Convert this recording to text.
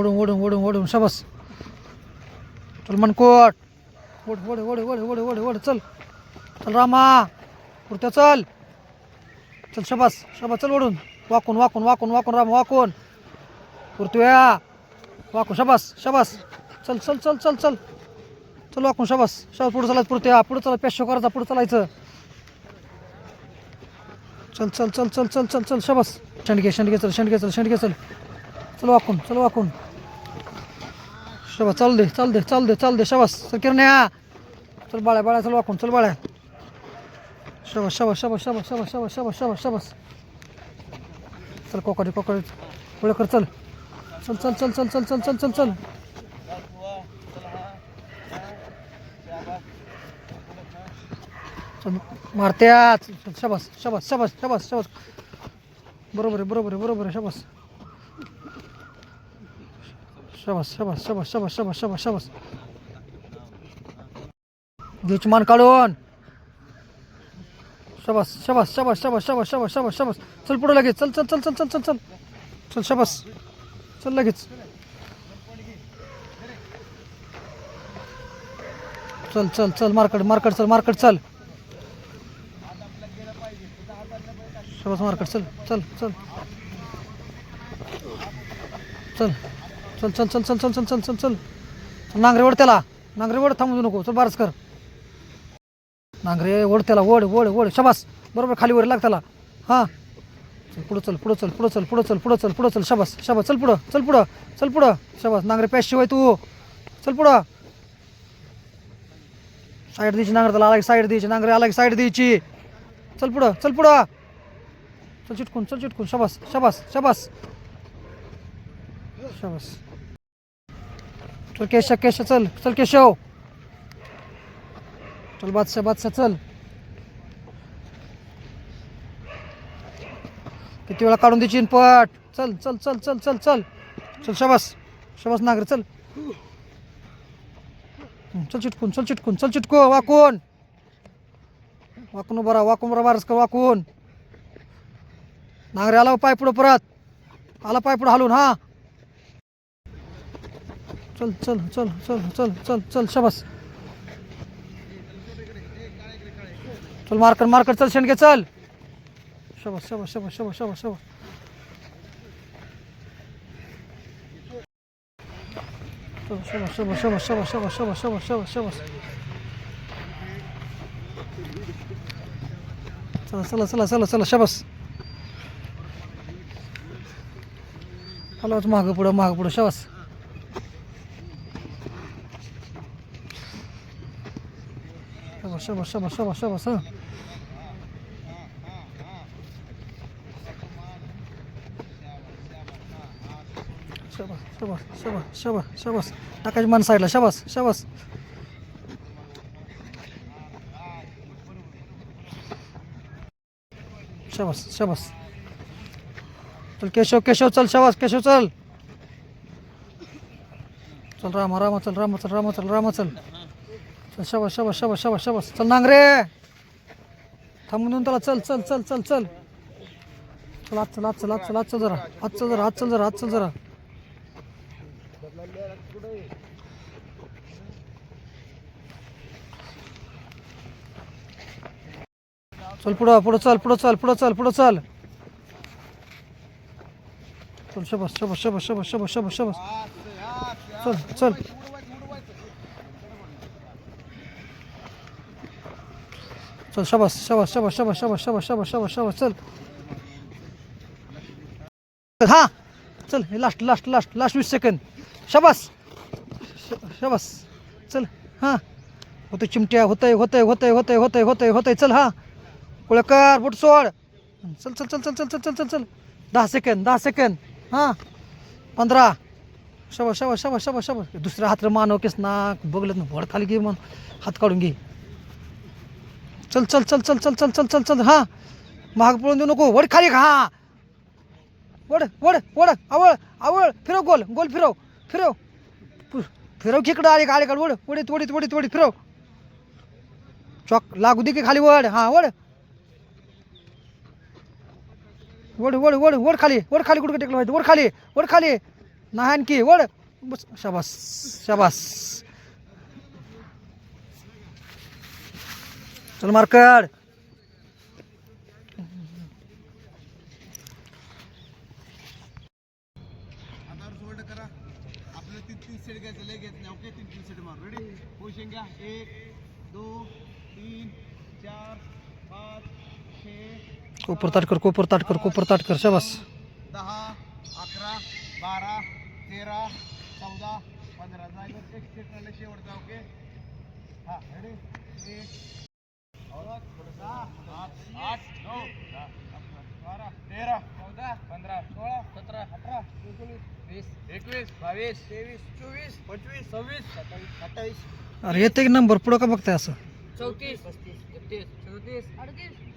ओढून ओढून ओढून ओढून शाबास. चल मनकोट ओढ ओढ ओढ ओढ ओढ ओढ ओढ चल चल रामा पुरत्या चल चल शाबास शाबास चल ओढून वाकून वाकून वाकून वाकून रामा वाकून पुरत्या वाकून शाबास शाबास चल चल चल चल चल चल वाकून शाबास शाबास पुढे चालायचं पुरत्या पुढे चालायचं पेशो करायचा पुढे चालायचं चल चल चल चल चल चल चल शाबास शेंडगे शेंडगे चल शेंडगे चल शेंडगे चल चल वाकून शाबास चाल दे शाबास चल किरण्या चल बाळ्या बाळ्या चल वाकून चल बाळ्या शाबास शाबास शाबास शाबास शाबास शाबास शाबास शाबास शाबास चल कोकडी पुढे कर चल चल चल चल चल चल चल चल चल चल चल मारत्या शाबास शाबास शाबास शाबास शाबास बरोबर आहे शाबास शाबास शाबास शाबास शाबास शाबास शाबास शाबास घ्यायची मान काढून शाबास शाबास शाबास शाबास शाबास शाबास शाबास शाबास चल पुढे लगेच चल चल चल चल चल चल चल चल शाबास चल लगेच चल चल चल मार्केट चल शाबास मार्केट चल चल चल चल चल चल चल चल चल चल चल चल चल नांगरे ओढ त्याला नांगरे ओढ थांबू नको चल बारस कर नांगरे ओढ त्याला ओढ शाबास बरोबर खाली वर लाग त्याला हां चल पुढं चल शाबास शाबास चल पुढं शाबास नांगरे पॅश शिवाय तू चल पुढं साईड द्यायची नांगर त्याला आला साईड द्यायची नांगरे आला साईड द्यायची चल पुढं चल चिटकून शाबास शाबास शाबास शाबास चल केशव चल केशव चल बादशाह चल किती वेळा काढून द्यायची पट चल चल चल चल चल चल चल शाबास नांगर चल चल चिटकून वाकून उभा राहा बारस कर वाकून नांगरे आला पाय पुढं परत आला पाय पुढं हालून हा चल चल चल चल चल चल चल शाबास चल मार्कर चल शेंडगे चल शाबास शाबास शाबास शाबास शाबास शाबास शाबास शाबास शाबास शाबास शाबास शाबास शाबास चला शाबास हलवाच मागं पुढं शाबास शाबास हां शाबास टाकायची मान साईडला शाबास चल केशव चल शाबास केशव चल रामा चल शाबास चल नांगरे थांबून त्याला चल आत चल जरा चल पुढं चल शाबास चल चल शाबास चल हा चल लास्ट 20 सेकंद शाबास चल हां होतं चिमट्या होतंय चल हा कुळकर बुट सोड चल 10 सेकंद हां 15 शाबास दुसऱ्या हात मानव केस नाक बघलं ना वड खाली घे मग हात काढून घे चल हां महाग पळून देऊ नको वड खाली हा वड आवळ फिरव गोल फिरव खिकडं आले काढ वडीत फिरव चॉक लागू दे की खाली वड हां वड खाली कुठं टेकलं माहिती वड खाली नाही आणखी वड बस शाबास शाबास चल मार्कड करा आपल्याला 3 सेट घ्यायचं लय घेत नाही ओके 3 सेट मार रेडी पोझिशन घ्या 1 2 3 4 5 6 कोपर ताट कर शाबास 10 11 12 13 14 15 जागेवर एक सेट राहिले शेवटचा ओके हा रेडी 1 थोडासा 8 9 12 13 14 15 16 17 18 19 20 21 22 23 24 25 26 27 28 अरे येते की नंबर पुढं का बघताय असं 34 35 36 37 38